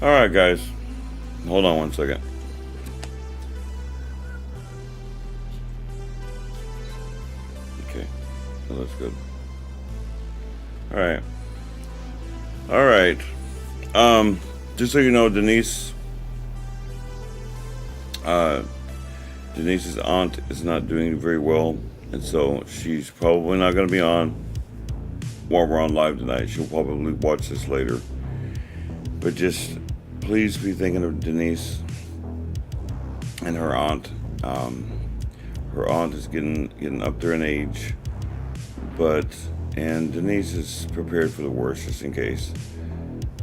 Alright, guys. Hold on one second. Okay. Well, that's good. Alright. Alright. Just so you know, Denise's aunt is not doing very well, and so she's probably not going to be on while we're on live tonight. She'll probably watch this later. But just please be thinking of Denise and her aunt. Her aunt is getting up there in age, and Denise is prepared for the worst just in case.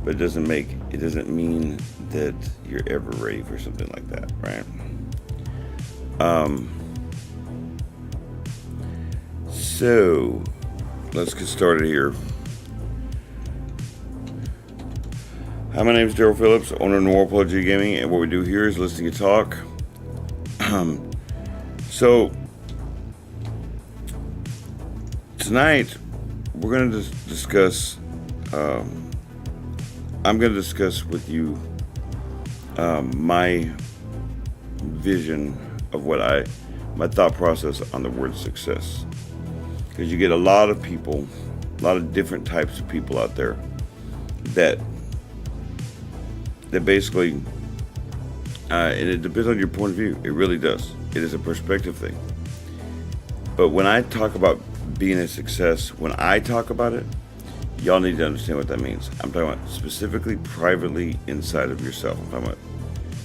But it doesn't mean that you're ever ready for something like that, right? So let's get started here. Hi, my name is Daryl Phillips, owner of New Apology Gaming, and what we do here is listen to talk. So tonight we're going to discuss. I'm going to discuss with you my vision of my thought process on the word success. Because you get a lot of people, a lot of different types of people out there that basically, and it depends on your point of view. It really does. It is a perspective thing. But when I talk about being a success, when I talk about it, y'all need to understand what that means. I'm talking about specifically, privately, inside of yourself. I'm talking about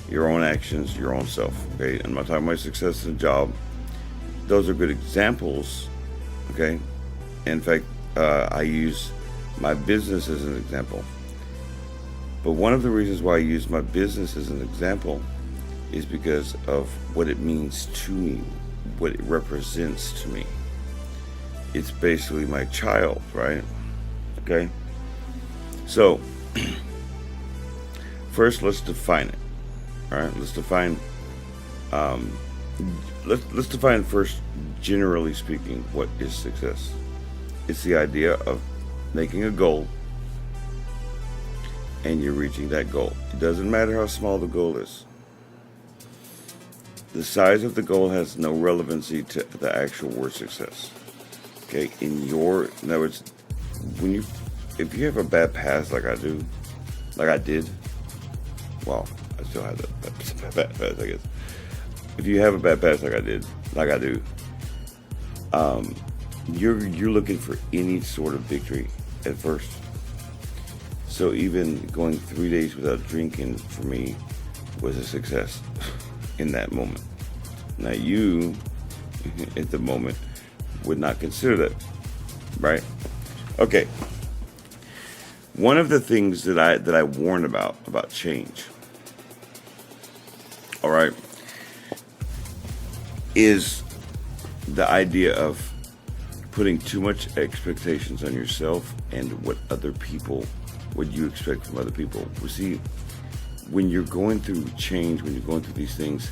your own actions, your own self. Okay, I'm not talking about success in a job. Those are good examples. Okay, in fact, I use my business as an example. But one of the reasons why I use my business as an example is because of what it means to me, what it represents to me. It's basically my child, right? Okay. So first, let's define it. All right. Let's define. Let's define first, generally speaking, what is success. It's the idea of making a goal and you're reaching that goal. It doesn't matter how small the goal is. The size of the goal has no relevancy to the actual word success. Okay. In other words, if you have a bad past like I do, like I did, well, I still have that bad past, I guess. If you have a bad past like I did, like I do, you're looking for any sort of victory at first. So even going 3 days without drinking for me was a success in that moment. Now you, at the moment, would not consider that, right? Okay. One of the things that I warn about change, all right, is the idea of putting too much expectations on yourself and what you expect from other people. We see, when you're going through change, when you're going through these things,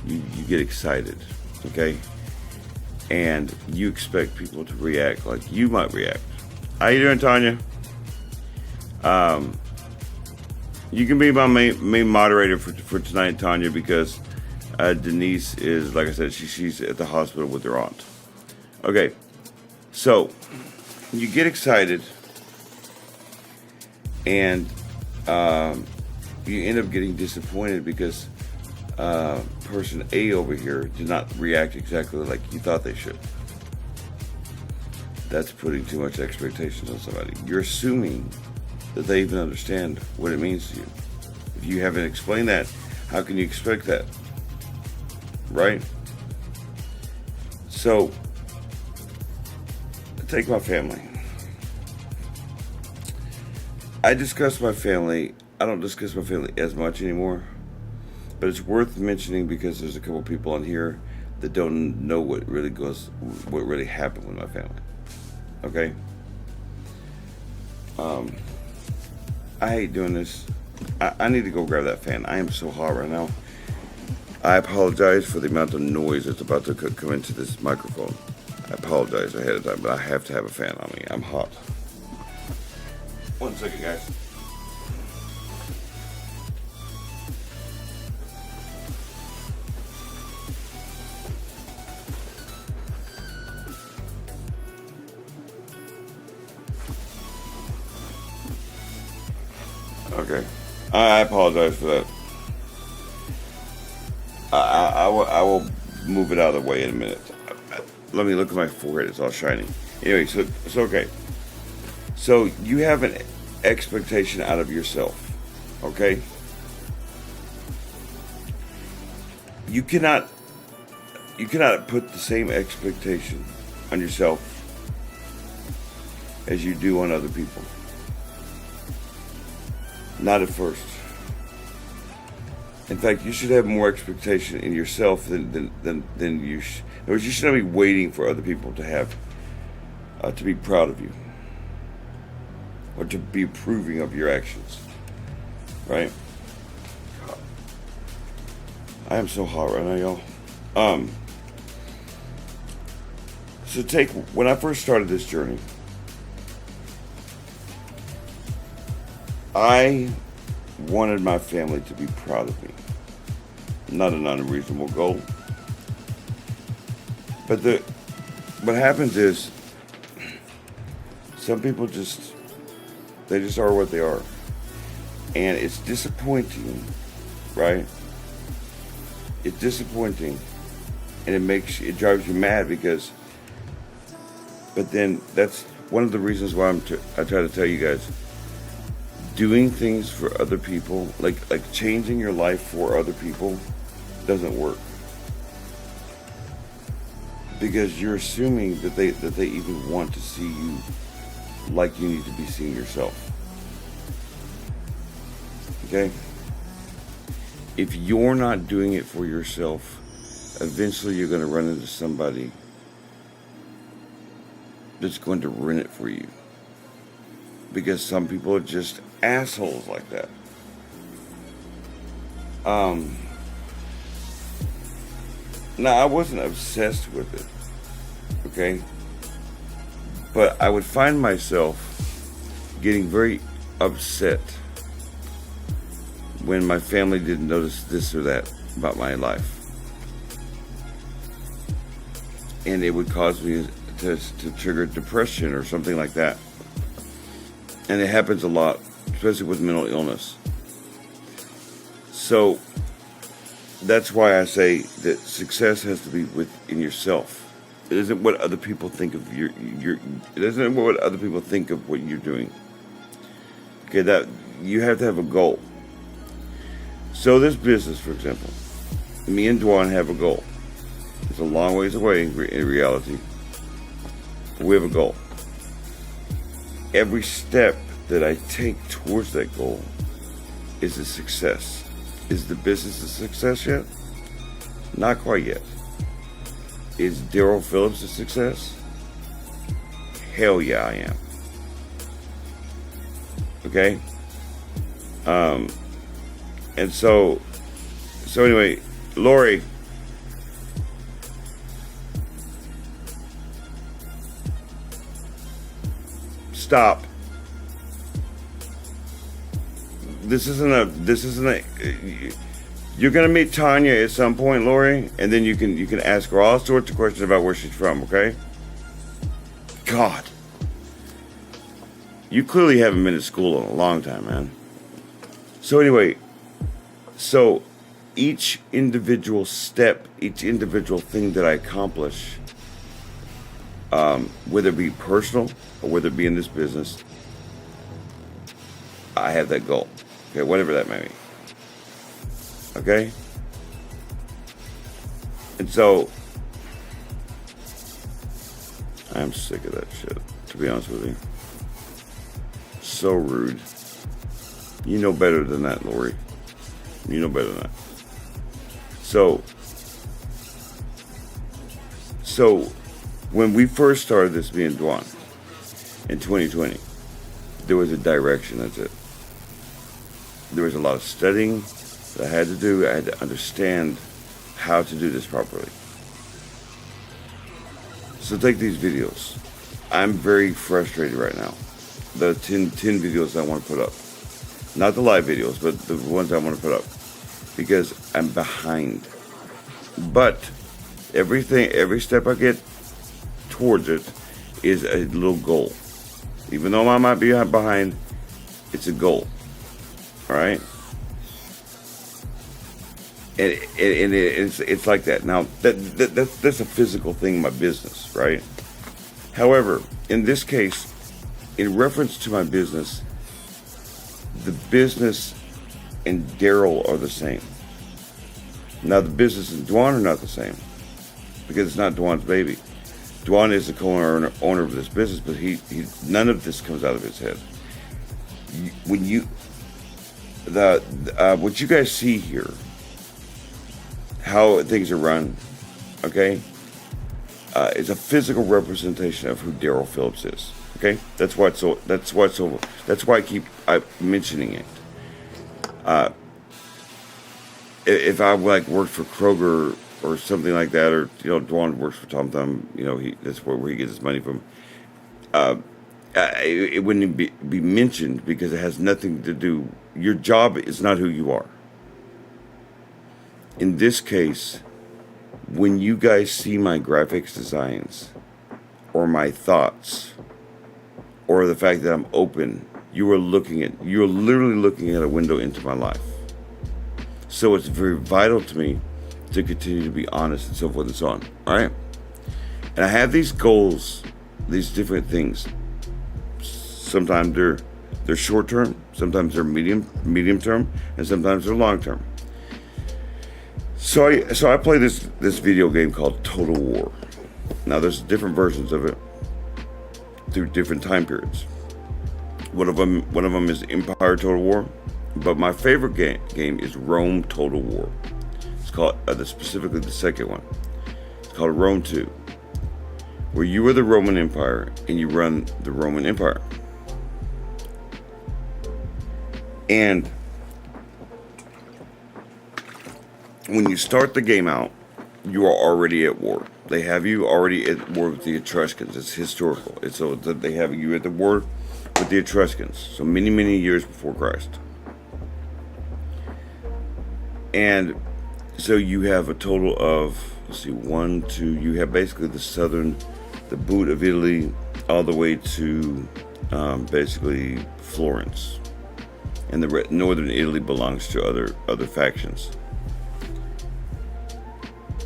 you get excited, okay? And you expect people to react like you might react. How you doing, Tanya? You can be my main moderator for tonight, Tanya, because Denise is, like I said, she's at the hospital with her aunt. Okay, so you get excited, and you end up getting disappointed because person A over here did not react exactly like you thought they should. That's putting too much expectations on somebody. You're assuming that they even understand what it means to you. If you haven't explained that, how can you expect that? Right? So, take my family. I don't discuss my family as much anymore, but it's worth mentioning because there's a couple people on here that don't know what really happened with my family. Okay? I hate doing this. I need to go grab that fan. I am so hot right now. I apologize for the amount of noise that's about to come into this microphone. I apologize ahead of time, but I have to have a fan on me. I'm hot. 1 second, guys. Okay. I apologize for that. I will move it out of the way in a minute. Let me look at my forehead. It's all shiny. Anyway, so okay. So you have an expectation out of yourself, okay? You cannot put the same expectation on yourself as you do on other people. Not at first. In fact, you should have more expectation in yourself than you should. In other words, you should not be waiting for other people to have to be proud of you or to be approving of your actions. Right? God. I am so hot right now, y'all. So when I first started this journey, I wanted my family to be proud of me. Not an unreasonable goal. But what happens is some people just are what they are. And it's disappointing, right? It's disappointing, and it drives you mad but then that's one of the reasons why I try to tell you guys, doing things for other people, like changing your life for other people, doesn't work. Because you're assuming that they even want to see you like you need to be seen yourself. Okay? If you're not doing it for yourself, eventually you're going to run into somebody that's going to ruin it for you. Because some people are just assholes like that. Now, I wasn't obsessed with it, okay? But I would find myself getting very upset when my family didn't notice this or that about my life. And it would cause me to trigger depression or something like that. And it happens a lot, especially with mental illness. So that's why I say that success has to be within yourself. It isn't what other people think of it isn't what other people think of what you're doing. Okay, that you have to have a goal. So this business, for example, me and Dwan have a goal. It's a long ways away in reality. We have a goal. Every step that I take towards that goal is a success. Is the business a success yet? Not quite yet. Is Daryl Phillips a success? Hell yeah, I am. Okay? And so anyway, Lori, stop. This isn't a, you're gonna meet Tanya at some point, Lori, and then you can ask her all sorts of questions about where she's from, okay? God. You clearly haven't been to school in a long time, man. So anyway, each individual step, each individual thing that I accomplish, whether it be personal or whether it be in this business, I have that goal. Okay, whatever that may be. Okay? And so, I'm sick of that shit, to be honest with you. So rude. You know better than that, Lori. You know better than that. So when we first started this, me and Dwan, in 2020, there was a direction, that's it. There was a lot of studying that I had to do. I had to understand how to do this properly. So take these videos. I'm very frustrated right now. The 10 videos I want to put up. Not the live videos, but the ones I want to put up. Because I'm behind. But every step I get towards it is a little goal. Even though I might be behind, it's a goal. All right. And it's like that. Now, that's a physical thing in my business, right? However, in this case, in reference to my business, the business and Daryl are the same. Now, the business and Dwan are not the same because it's not Dwan's baby. Dwan is the co-owner of this business, but he none of this comes out of his head. When you what you guys see here, how things are run, okay, is a physical representation of who Daryl Phillips is. Okay, that's why I keep mentioning it. If I like worked for Kroger or something like that, or Dwan works for Tom Thumb, that's where he gets his money from. It wouldn't be mentioned because it has nothing to do. Your job is not who you are. In this case, when you guys see my graphics designs or my thoughts or the fact that I'm open, you're literally looking at a window into my life. So it's very vital to me to continue to be honest and so forth and so on. All right? And I have these goals, these different things. Sometimes they're short term, sometimes they're medium term, and sometimes they're long term. So I play this video game called Total War. Now there's different versions of it through different time periods. One of them is Empire Total War, but my favorite game is Rome Total War. It's called specifically the second one. It's called Rome 2, where you are the Roman Empire and you run the Roman Empire. And when you start the game out, you are already at war. They have you already at war with the Etruscans. It's historical. They have you at the war with the Etruscans. So many years before Christ. And so you have a total of, you have basically the boot of Italy all the way to basically Florence. And the northern Italy belongs to other factions.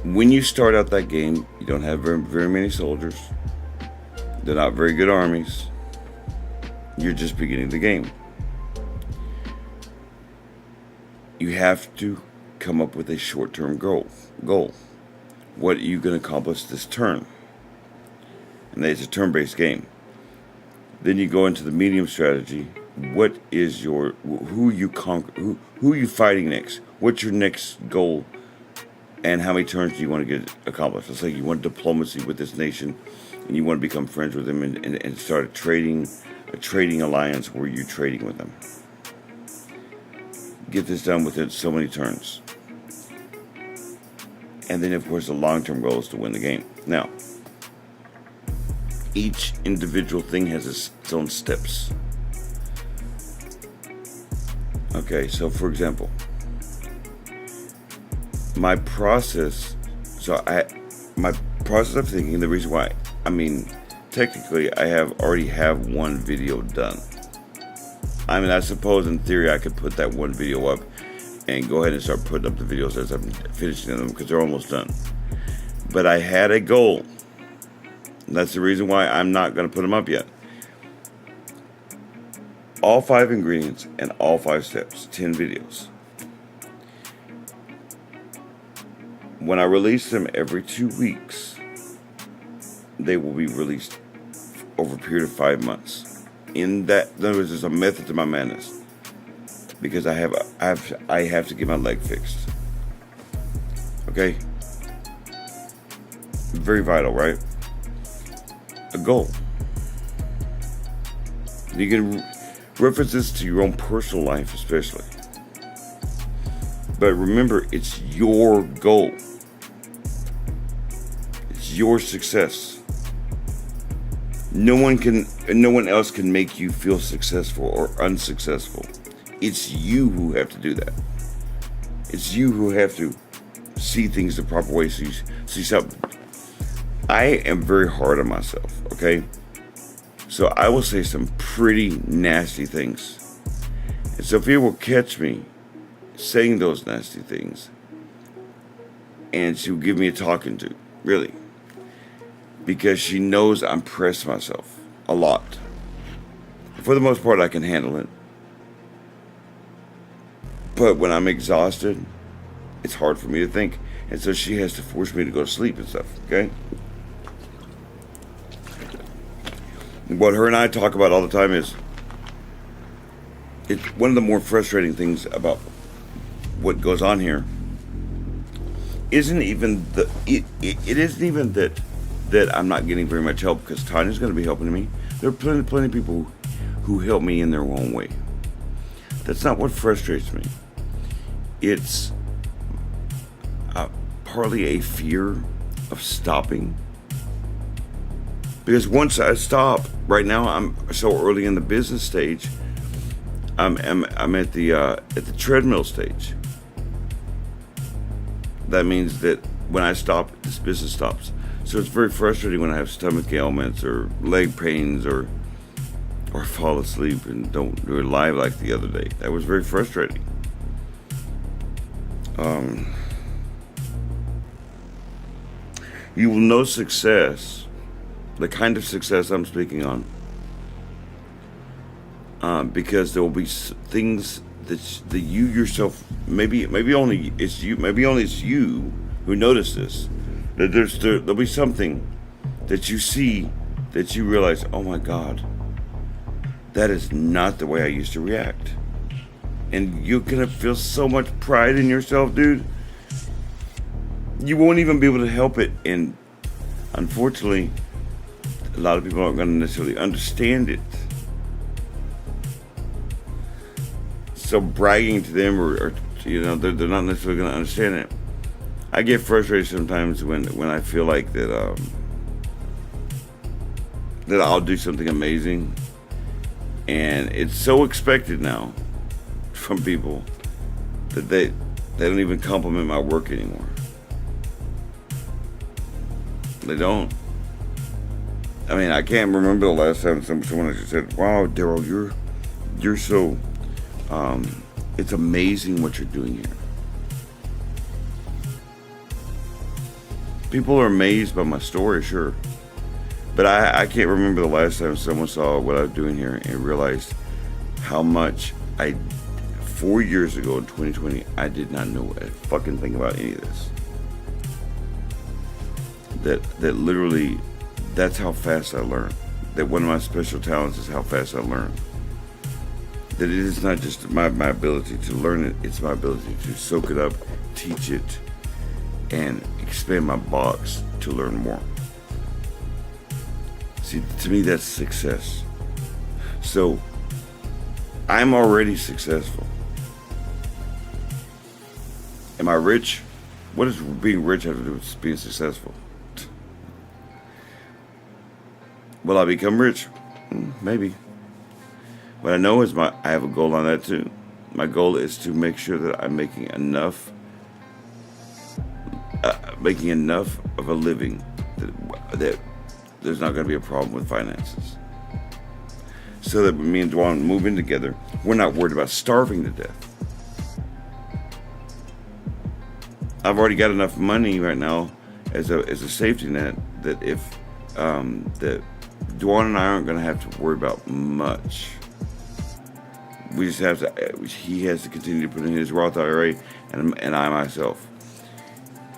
When you start out that game, you don't have very many soldiers. They're not very good armies. You're just beginning the game. You have to come up with a short-term goal. What are you going to accomplish this turn? And it's a turn-based game. Then you go into the medium strategy. What is who are you fighting next? What's your next goal? And how many turns do you want to get accomplished? Let's say you want diplomacy with this nation, and you want to become friends with them and start a trading alliance where you're trading with them. Get this done within so many turns. And then, of course, the long-term goal is to win the game. Now, each individual thing has its own steps. Okay, so for example, my process of thinking, the reason why, technically I already have one video done. I suppose in theory I could put that one video up and go ahead and start putting up the videos as I'm finishing them because they're almost done. But I had a goal. That's the reason why I'm not going to put them up yet. All 5 ingredients and all 5 steps, 10 videos. When I release them every 2 weeks, they will be released over a period of 5 months. In other words, there's a method to my madness because I have to get my leg fixed. Okay, very vital, right? A goal. You can reference this to your own personal life, especially. But remember, it's your goal. It's your success. No one else can make you feel successful or unsuccessful. It's you who have to do that. It's you who have to see things the proper way. So you see something. I am very hard on myself, okay? So I will say some pretty nasty things. And Sophia will catch me saying those nasty things, and she'll give me a talking to, really, because she knows I'm pressed myself a lot. For the most part, I can handle it. But when I'm exhausted, it's hard for me to think. And so she has to force me to go to sleep and stuff, okay? What her and I talk about all the time is, it's one of the more frustrating things about what goes on here isn't even it isn't even that I'm not getting very much help, because Tanya's going to be helping me. There are plenty of people who help me in their own way. That's not what frustrates me. It's partly a fear of stopping. Because once I stop, right now I'm so early in the business stage. I'm at the treadmill stage. That means that when I stop, this business stops. So it's very frustrating when I have stomach ailments or leg pains or fall asleep and don't do it live like the other day. That was very frustrating. You will know success, the kind of success I'm speaking on, because there will be things that you yourself, maybe only it's you who notice this. That there'll be something that you see that you realize, oh my God, that is not the way I used to react. And you're gonna feel so much pride in yourself, dude. You won't even be able to help it. And unfortunately, a lot of people aren't gonna necessarily understand it. So bragging to them or they're not necessarily gonna understand it. I get frustrated sometimes when I feel like that I'll do something amazing, and it's so expected now from people that they don't even compliment my work anymore. They don't. I mean, I can't remember the last time someone actually said, "Wow, Daryl, you're so it's amazing what you're doing here." People are amazed by my story, sure. But I can't remember the last time someone saw what I was doing here and realized how much 4 years ago in 2020, I did not know a fucking thing about any of this. That literally, that's how fast I learn. That one of my special talents is how fast I learn. That it is not just my ability to learn it, it's my ability to soak it up, teach it, and expand my box to learn more. See, to me, that's success. So, I'm already successful. Am I rich? What does being rich have to do with being successful? Will I become rich? Maybe. What I know is I have a goal on that too. My goal is to make sure that I'm making enough of a living that there's not going to be a problem with finances. So that me and Dwan move in together, we're not worried about starving to death. I've already got enough money right now as a safety net that if that Dwan and I aren't going to have to worry about much. We just have to. He has to continue to put in his Roth IRA, and I myself.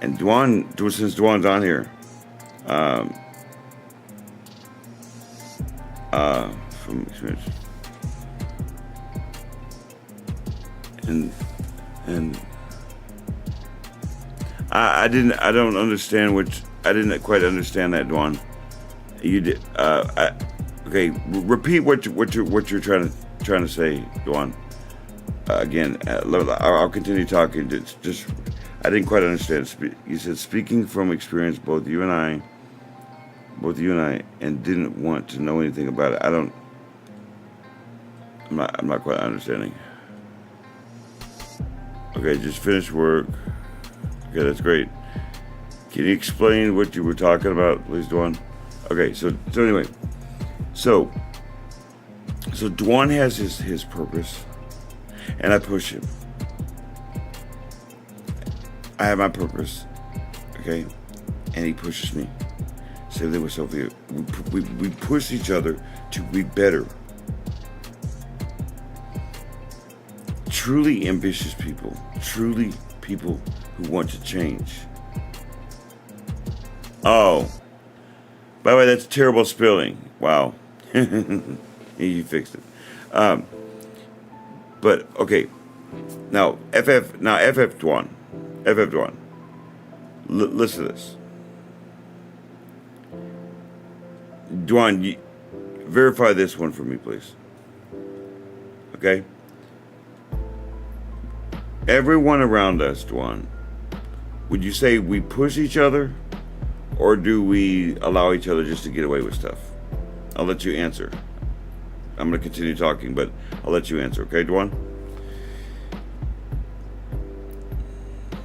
And since Dwan's on here, from experience, and I don't understand I didn't quite understand that, Dwan. You did. Okay. Repeat what you're trying to say, Dwan. Again, I'll continue talking. Just I didn't quite understand. You said speaking from experience, both you and I, and didn't want to know anything about it. I'm not quite understanding. Okay, just finished work. Okay, that's great. Can you explain what you were talking about, please, Dwan? Okay, so anyway, so Dwan has his purpose, and I push him. I have my purpose, okay, and he pushes me. So they were so there. We push each other to be better. Truly ambitious people, truly people who want to change. Oh, by the way, that's terrible spelling. Wow. You fixed it. But okay, now FF1. Listen to this. Dwan, verify this one for me, please. Okay? Everyone around us, Dwan, would you say we push each other, or do we allow each other just to get away with stuff? I'll let you answer. I'm going to continue talking, but I'll let you answer, okay, Dwan?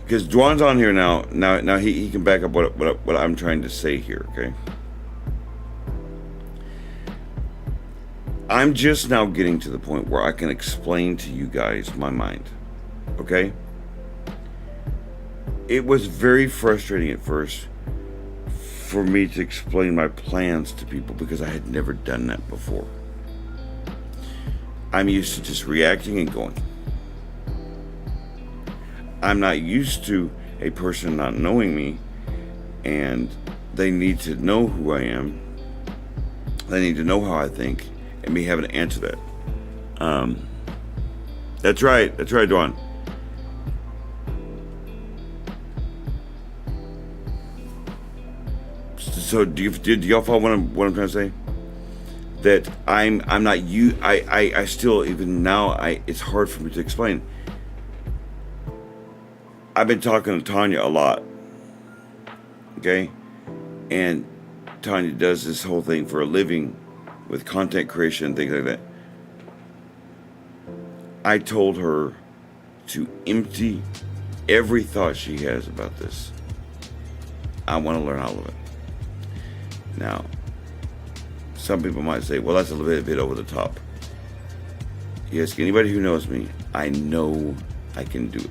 Because Dwan's on here now. Now he can back up what I'm trying to say here, okay? I'm just now getting to the point where I can explain to you guys my mind, okay? It was very frustrating at first for me to explain my plans to people because I had never done that before. I'm used to just reacting and going. I'm not used to a person not knowing me, and they need to know who I am. They need to know how I think, and me having to answer that. That's right, Dwan. So did y'all follow what I'm trying to say? That I'm not you. I still, even now, it's hard for me to explain. I've been talking to Tanya a lot, okay? And Tanya does this whole thing for a living with content creation and things like that. I told her to empty every thought she has about this. I want to learn all of it. Now, some people might say, well, that's a little bit over the top. Yes, anybody who knows me, I know I can do it.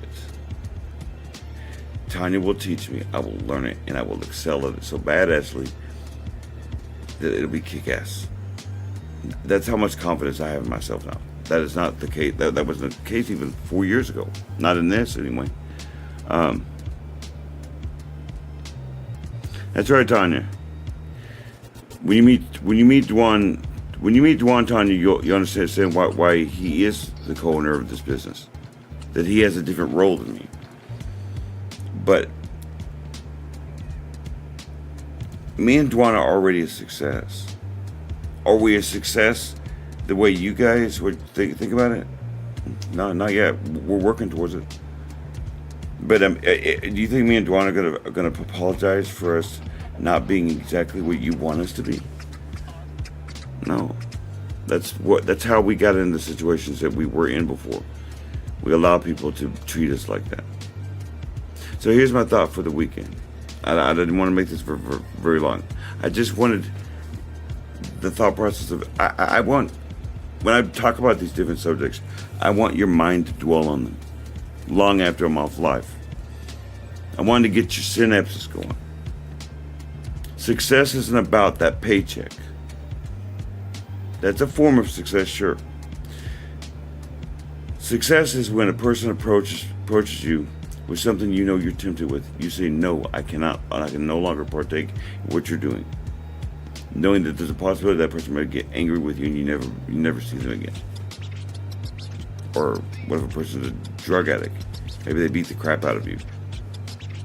Tanya will teach me, I will learn it, and I will excel at it so badassly that it'll be kick-ass. That's how much confidence I have in myself now. That is not the case. That wasn't the case even 4 years ago. Not in this, anyway. That's right, Tanya. When you meet Dwan, Tanya, you understand why he is the co-owner of this business. That he has a different role than me. But me and Dwan are already a success. Are we a success the way you guys would think about it? No, not yet. We're working towards it. But do you think me and Dwan are gonna apologize for us not being exactly what you want us to be? No. That's how we got into situations that we were in before. We allow people to treat us like that. So here's my thought for the weekend. I didn't want to make this for very long. I just wanted the thought process of, I want, when I talk about these different subjects, I want your mind to dwell on them long after I'm off live. I wanted to get your synapses going. Success isn't about that paycheck. That's a form of success, sure. Success is when a person approaches you with something you know you're tempted with. You say, no, I cannot, I can no longer partake in what you're doing. Knowing that there's a possibility that person might get angry with you and you never see them again. Or what if a person's a drug addict? Maybe they beat the crap out of you.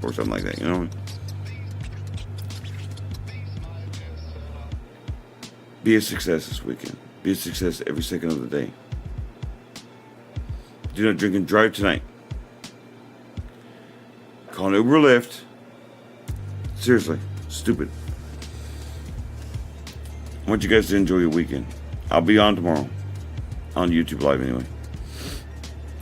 Or something like that, you know? Be a success this weekend. Be a success every second of the day. Do not drink and drive tonight. Call an Uber or Lyft. Seriously, stupid. I want you guys to enjoy your weekend. I'll be on tomorrow. On YouTube Live anyway.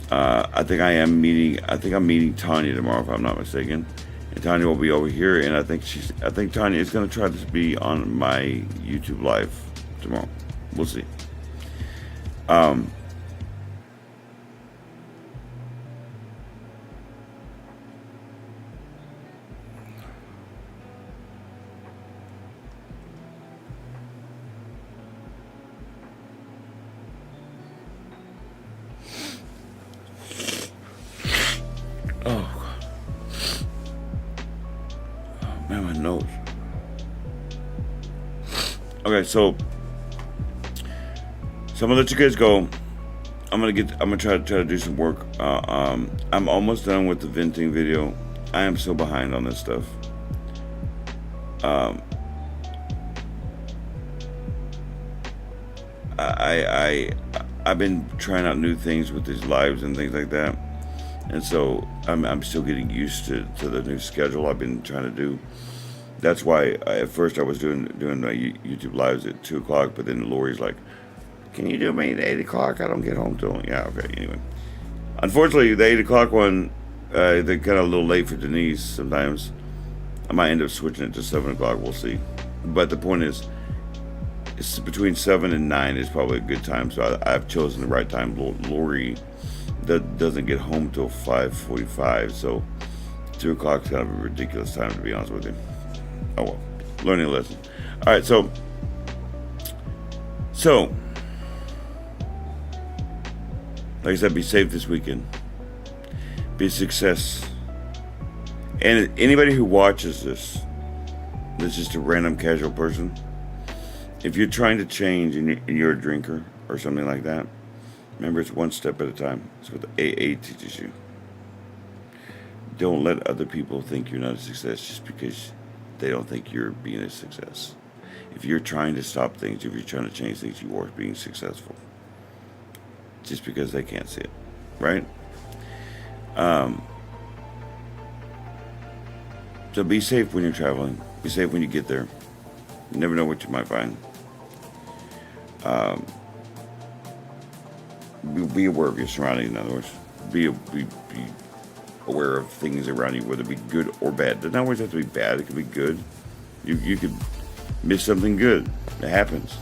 I think I'm meeting Tanya tomorrow if I'm not mistaken. And Tanya will be over here, and I think Tanya is gonna try to be on my YouTube Live tomorrow. We'll see. Oh, man, my nose. Okay, so I'm gonna let you guys go. I'm gonna try to do some work. I'm almost done with the venting video. I am so behind on this stuff. I've been trying out new things with these lives and things like that, and so I'm still getting used to the new schedule I've been trying to do. That's why at first I was doing my YouTube lives at 2 o'clock, but then Lori's like, "Can you do me at 8 o'clock? I don't get home till..." Yeah, okay. Anyway, unfortunately, the 8 o'clock one, they're kind of a little late for Denise. Sometimes I might end up switching it to 7 o'clock. We'll see. But the point is, it's between 7 and 9 is probably a good time. So I've chosen the right time. Lori doesn't get home till 5:45, so 2 o'clock is kind of a ridiculous time, to be honest with you. Oh well, learning a lesson. All right, so like I said, be safe this weekend. Be a success. And anybody who watches this, that's just a random casual person. If you're trying to change and you're a drinker or something like that, remember, it's one step at a time. It's what the AA teaches you. Don't let other people think you're not a success just because they don't think you're being a success. If you're trying to stop things, if you're trying to change things, you are being successful. Just because they can't see it, right? So be safe when you're traveling. Be safe when you get there. You never know what you might find. Be aware of your surroundings, in other words. Be aware of things around you, whether it be good or bad. It doesn't always have to be bad. It could be good. You could miss something good. It happens.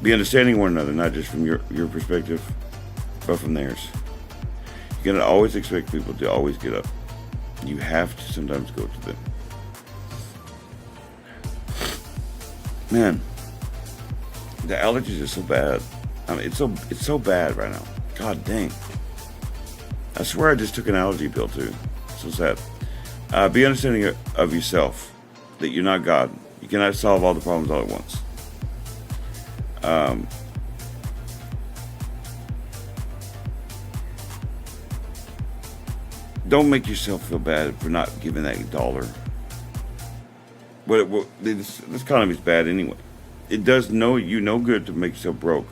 Be understanding one another, not just from your perspective, but from theirs. You cannot always expect people to always get up. You have to sometimes go to them. Man, the allergies are so bad. I mean, it's so bad right now. God dang. I swear I just took an allergy pill too. So sad. Be understanding of yourself, that you're not God. You cannot solve all the problems all at once. Don't make yourself feel bad for not giving that $1. This economy's bad anyway. It does you no good to make yourself broke.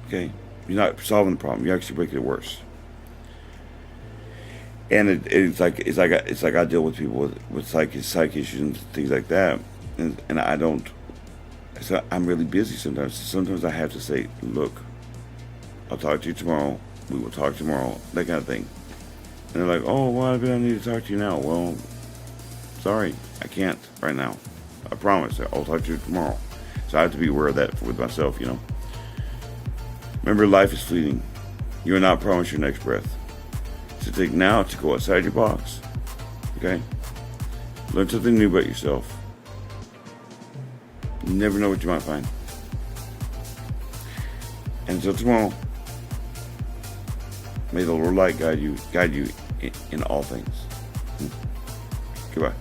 Okay? You're not solving the problem. You're actually making it worse. And it's like I deal with people with psych issues and things like that, and I don't. So I'm really busy sometimes. Sometimes I have to say, look, I'll talk to you tomorrow. We will talk tomorrow. That kind of thing. And they're like, oh, why do I need to talk to you now? Well, sorry, I can't right now. I promise. I'll talk to you tomorrow. So I have to be aware of that with myself, you know. Remember, life is fleeting. You are not promised your next breath. So take now to go outside your box. Okay? Learn something new about yourself. You never know what you might find. And until tomorrow, may the Lord light guide you in all things. Goodbye.